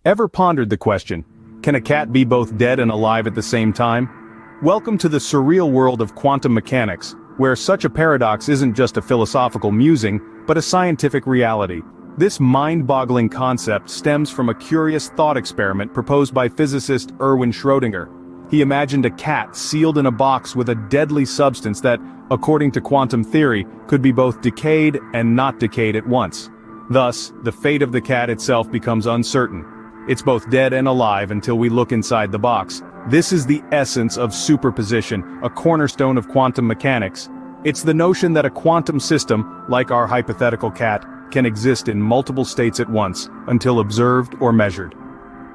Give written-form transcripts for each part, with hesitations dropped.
Ever pondered the question, can a cat be both dead and alive at the same time? Welcome to the surreal world of quantum mechanics, where such a paradox isn't just a philosophical musing, but a scientific reality. This mind-boggling concept stems from a curious thought experiment proposed by physicist Erwin Schrödinger. He imagined a cat sealed in a box with a deadly substance that, according to quantum theory, could be both decayed and not decayed at once. Thus, the fate of the cat itself becomes uncertain. It's both dead and alive until we look inside the box. This is the essence of superposition, a cornerstone of quantum mechanics. It's the notion that a quantum system, like our hypothetical cat, can exist in multiple states at once, until observed or measured.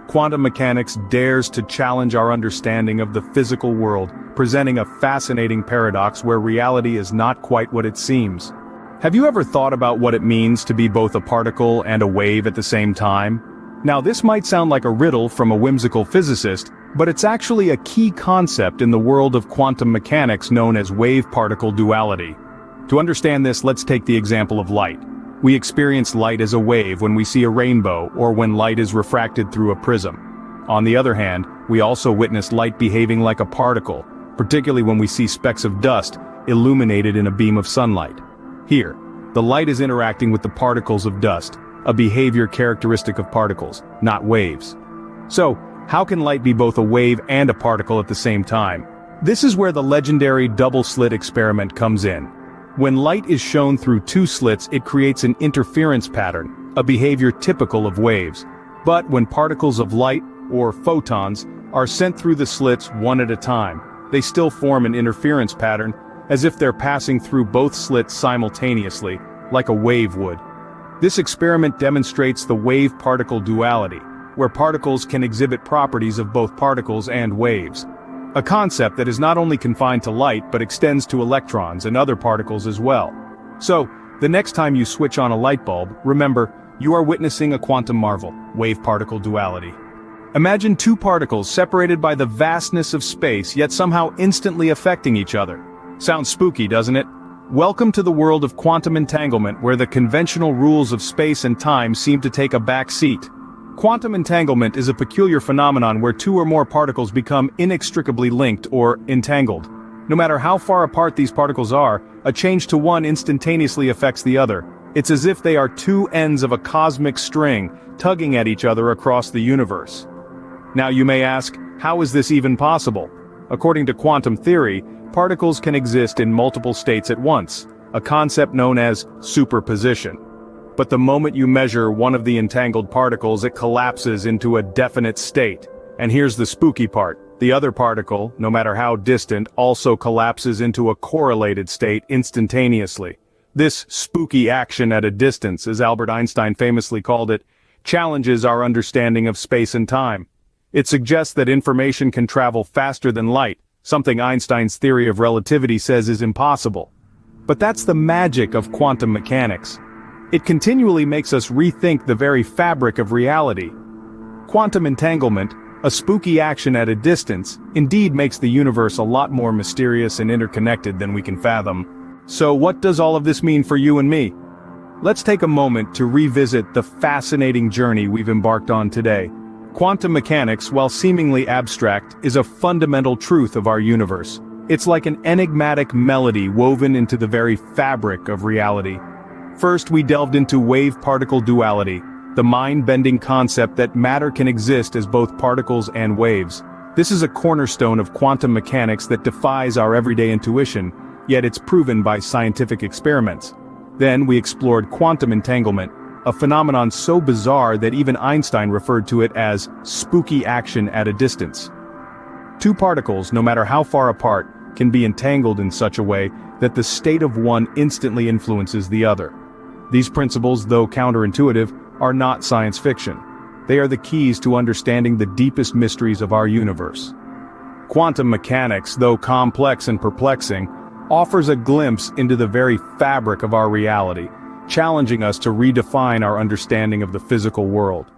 Quantum mechanics dares to challenge our understanding of the physical world, presenting a fascinating paradox where reality is not quite what it seems. Have you ever thought about what it means to be both a particle and a wave at the same time? Now, this might sound like a riddle from a whimsical physicist, but it's actually a key concept in the world of quantum mechanics known as wave-particle duality. To understand this, let's take the example of light. We experience light as a wave when we see a rainbow or when light is refracted through a prism. On the other hand, we also witness light behaving like a particle, particularly when we see specks of dust illuminated in a beam of sunlight. Here, the light is interacting with the particles of dust, a behavior characteristic of particles, not waves. So, how can light be both a wave and a particle at the same time? This is where the legendary double-slit experiment comes in. When light is shown through two slits, it creates an interference pattern, a behavior typical of waves. But when particles of light, or photons, are sent through the slits one at a time, they still form an interference pattern, as if they're passing through both slits simultaneously, like a wave would. This experiment demonstrates the wave-particle duality, where particles can exhibit properties of both particles and waves. A concept that is not only confined to light but extends to electrons and other particles as well. So, the next time you switch on a light bulb, remember, you are witnessing a quantum marvel, wave-particle duality. Imagine two particles separated by the vastness of space yet somehow instantly affecting each other. Sounds spooky, doesn't it? Welcome to the world of quantum entanglement, where the conventional rules of space and time seem to take a back seat. Quantum entanglement is a peculiar phenomenon where two or more particles become inextricably linked or entangled. No matter how far apart these particles are, a change to one instantaneously affects the other. It's as if they are two ends of a cosmic string, tugging at each other across the universe. Now you may ask, how is this even possible? According to quantum theory, particles can exist in multiple states at once, a concept known as superposition. But the moment you measure one of the entangled particles, it collapses into a definite state. And here's the spooky part. The other particle, no matter how distant, also collapses into a correlated state instantaneously. This spooky action at a distance, as Albert Einstein famously called it, challenges our understanding of space and time. It suggests that information can travel faster than light, something Einstein's theory of relativity says is impossible. But that's the magic of quantum mechanics. It continually makes us rethink the very fabric of reality. Quantum entanglement, a spooky action at a distance, indeed makes the universe a lot more mysterious and interconnected than we can fathom. So what does all of this mean for you and me? Let's take a moment to revisit the fascinating journey we've embarked on today. Quantum mechanics, while seemingly abstract, is a fundamental truth of our universe. It's like an enigmatic melody woven into the very fabric of reality. First, we delved into wave-particle duality, the mind-bending concept that matter can exist as both particles and waves. This is a cornerstone of quantum mechanics that defies our everyday intuition, yet it's proven by scientific experiments. Then we explored quantum entanglement, a phenomenon so bizarre that even Einstein referred to it as spooky action at a distance. Two particles, no matter how far apart, can be entangled in such a way that the state of one instantly influences the other. These principles, though counterintuitive, are not science fiction. They are the keys to understanding the deepest mysteries of our universe. Quantum mechanics, though complex and perplexing, offers a glimpse into the very fabric of our reality, challenging us to redefine our understanding of the physical world.